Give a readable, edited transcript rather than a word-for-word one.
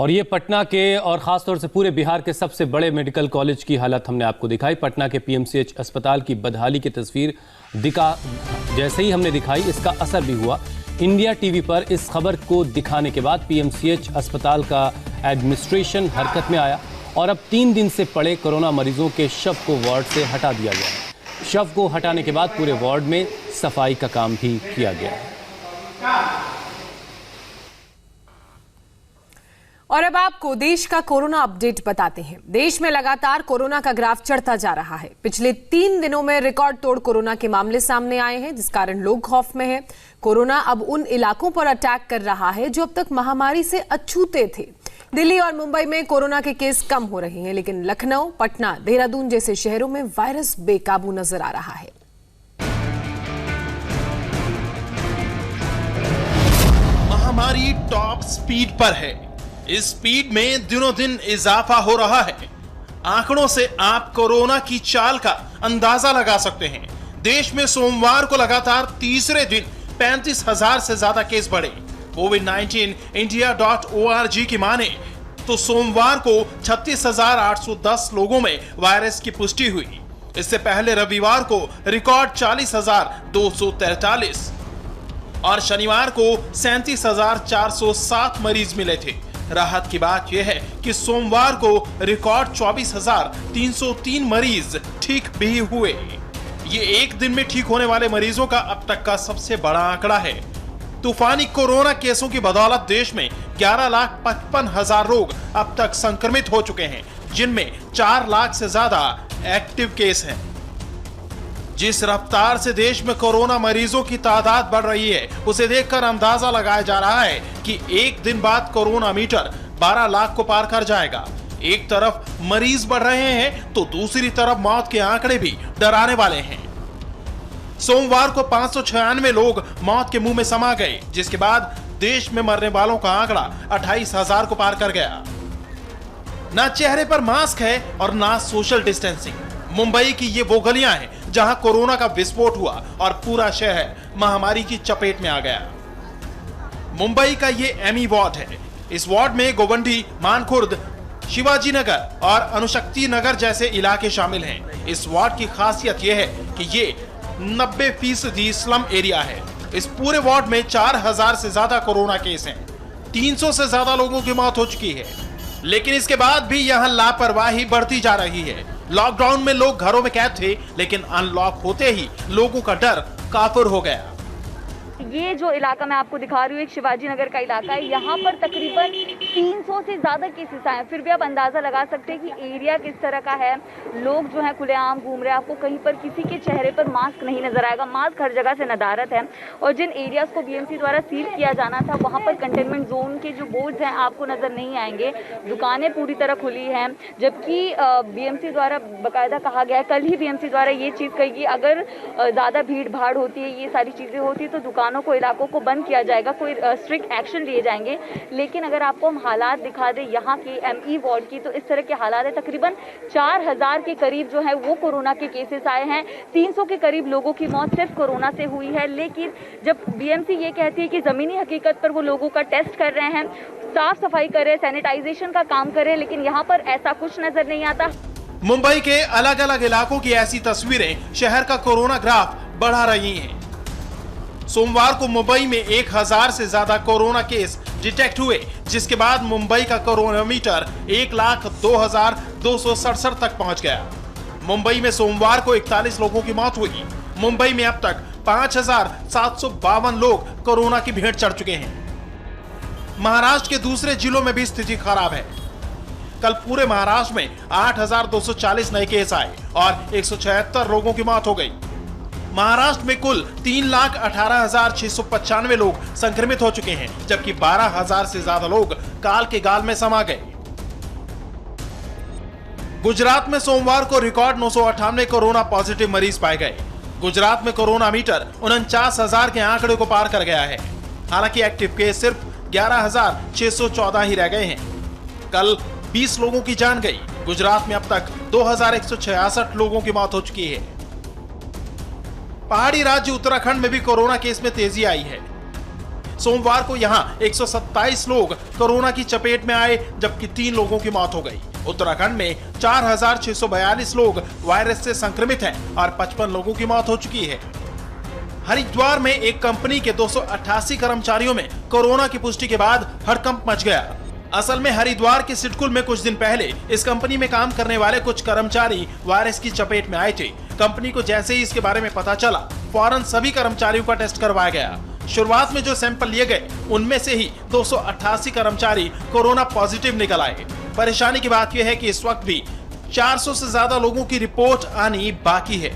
और ये पटना के और खासतौर से पूरे बिहार के सबसे बड़े मेडिकल कॉलेज की हालत हमने आपको दिखाई। पटना के पीएमसीएच अस्पताल की बदहाली की तस्वीर जैसे ही हमने दिखाई, इसका असर भी हुआ। इंडिया टीवी पर इस खबर को दिखाने के बाद पीएमसीएच अस्पताल का एडमिनिस्ट्रेशन हरकत में आया और अब 3 दिन से पड़े कोरोना मरीजों के शव को वार्ड से हटा दिया गया है। शव को हटाने के बाद पूरे वार्ड में सफाई का काम भी किया गया है। और अब आपको देश का कोरोना अपडेट बताते हैं। देश में लगातार कोरोना का ग्राफ चढ़ता जा रहा है। पिछले 3 दिनों में रिकॉर्ड तोड़ कोरोना के मामले सामने आए हैं, जिस कारण लोग खौफ में हैं। कोरोना अब उन इलाकों पर अटैक कर रहा है जो अब तक महामारी से अछूते थे। दिल्ली और मुंबई में कोरोना के केस कम हो रहे हैं, लेकिन लखनऊ, पटना, देहरादून जैसे शहरों में वायरस बेकाबू नजर आ रहा है। महामारी टॉप स्पीड पर है। इस स्पीड में दिनों दिन इजाफा हो रहा है। आंकड़ों से आप कोरोना की चाल का अंदाजा लगा सकते हैं। देश में सोमवार को लगातार तीसरे दिन 35,000 से ज्यादा केस बढ़े। कोविड-19 India.org की माने तो सोमवार को 36,810 लोगों में वायरस की पुष्टि हुई। इससे पहले रविवार को रिकॉर्ड 40,243 और शनिवार को 37,407 मरीज मिले थे। राहत की बात यह है कि सोमवार को रिकॉर्ड 24,303 मरीज ठीक भी हुए। ये एक दिन में ठीक होने वाले मरीजों का अब तक का सबसे बड़ा आंकड़ा है। तूफानी कोरोना केसों की बदौलत देश में 11,55,000 लोग अब तक संक्रमित हो चुके हैं, जिनमें 4 लाख से ज्यादा एक्टिव केस हैं। जिस रफ्तार से देश में कोरोना मरीजों की तादाद बढ़ रही है, उसे देखकर अंदाजा लगाया जा रहा है कि एक दिन बाद कोरोना मीटर 12 लाख को पार कर जाएगा। एक तरफ मरीज बढ़ रहे हैं तो दूसरी तरफ मौत के आंकड़े भी डराने वाले हैं। सोमवार को 596 लोग मौत के मुंह में समा गए, जिसके बाद देश में मरने वालों का आंकड़ा 28,000 को पार कर गया। ना चेहरे पर मास्क है और ना सोशल डिस्टेंसिंग। मुंबई की ये वो गलियां हैं जहां कोरोना का विस्फोट हुआ और पूरा शहर महामारी की चपेट में आ गया। मुंबई का ये एमी वार्ड है। इस वार्ड में गोवंडी, मानखुर्द, शिवाजी नगर और अनुशक्ति नगर जैसे इलाके शामिल हैं। इस वार्ड की खासियत यह है कि ये 90% स्लम एरिया है। इस पूरे वार्ड में 4,000 से ज्यादा कोरोना केस हैं। 300 से ज्यादा लोगों की मौत हो चुकी है, लेकिन इसके बाद भी यहाँ लापरवाही बढ़ती जा रही है। लॉकडाउन में लोग घरों में कैद थे, लेकिन अनलॉक होते ही लोगों का डर काफिर हो गया। ये जो इलाका मैं आपको दिखा रही हूँ, एक शिवाजी नगर का इलाका है। यहाँ पर तकरीबन 300 से ज़्यादा केसेस आए। फिर भी आप अंदाज़ा लगा सकते हैं कि एरिया किस तरह का है। लोग जो है खुलेआम घूम रहे हैं। आपको कहीं पर किसी के चेहरे पर मास्क नहीं नजर आएगा। मास्क हर जगह से नदारत है। और जिन एरियाज़ को बीएमसी द्वारा सील किया जाना था, वहाँ पर कंटेनमेंट जोन के जो बोर्ड्स हैं आपको नज़र नहीं आएंगे। दुकानें पूरी तरह खुली हैं, जबकि बीएमसी द्वारा बाकायदा कहा गया है, कल ही बीएमसी द्वारा ये चीज़ कही कि अगर ज़्यादा भीड़ भाड़ होती है, ये सारी चीज़ें होती है, तो दुकानों को, इलाकों को बंद किया जाएगा, कोई स्ट्रिक्ट एक्शन लिए जाएंगे। लेकिन अगर आपको हम हालात दिखा दें यहाँ की एमई वार्ड की, तो इस तरह के हालात है। तकरीबन 4,000 के करीब जो है वो कोरोना के केसेस आए हैं। 300 के करीब लोगों की मौत सिर्फ कोरोना से हुई है। लेकिन जब बीएमसी ये कहती है कि जमीनी हकीकत पर वो लोगों का टेस्ट कर रहे हैं, साफ सफाई कर रहे हैं, सैनिटाइजेशन का काम कर रहे हैं, लेकिन यहाँ पर ऐसा कुछ नजर नहीं आता। मुंबई के अलग अलग इलाकों की ऐसी तस्वीरें शहर का कोरोना ग्राफ बढ़ा रही हैं। सोमवार को मुंबई में 1,000 से ज्यादा कोरोना केस डिटेक्ट हुए, जिसके बाद मुंबई का कोरोना मीटर 1,02,267 तक पहुंच गया। मुंबई में सोमवार को 41 लोगों की मौत हुई। मुंबई में अब तक 5,752 लोग कोरोना की भेंट चढ़ चुके हैं। महाराष्ट्र के दूसरे जिलों में भी स्थिति खराब है। कल पूरे महाराष्ट्र में 8,240 नए केस आए और 176 लोगों की मौत हो गई। महाराष्ट्र में कुल 3,18,695 लोग संक्रमित हो चुके हैं, जबकि 12,000 से ज्यादा लोग काल के गाल में समा गए। गुजरात में सोमवार को रिकॉर्ड 998 कोरोना पॉजिटिव मरीज पाए गए। गुजरात में कोरोना मीटर 49,000 के आंकड़े को पार कर गया है। हालांकि एक्टिव केस सिर्फ 11,614 ही रह गए हैं। कल 20 लोगों की जान गई। गुजरात में अब तक 2,166 लोगों की मौत हो चुकी है। पहाड़ी राज्य उत्तराखंड में भी कोरोना केस में तेजी आई है। सोमवार को यहां 127 लोग कोरोना की चपेट में आए, जबकि 3 लोगों की मौत हो गई। उत्तराखंड में 4642 लोग वायरस से संक्रमित हैं और 55 लोगों की मौत हो चुकी है। हरिद्वार में एक कंपनी के 288 कर्मचारियों में कोरोना की पुष्टि के बाद हड़कंप मच गया। असल में हरिद्वार के सिडकुल में कुछ दिन पहले इस कंपनी में काम करने वाले कुछ कर्मचारी वायरस की चपेट में आए थे। कंपनी को जैसे ही इसके बारे में पता चला, फौरन सभी कर्मचारियों का टेस्ट करवाया गया। शुरुआत में जो सैंपल लिए गए, उनमें से ही 288 कर्मचारी कोरोना पॉजिटिव निकल आए। परेशानी की बात यह है कि इस वक्त भी 400 से ज्यादा लोगों की रिपोर्ट आनी बाकी है।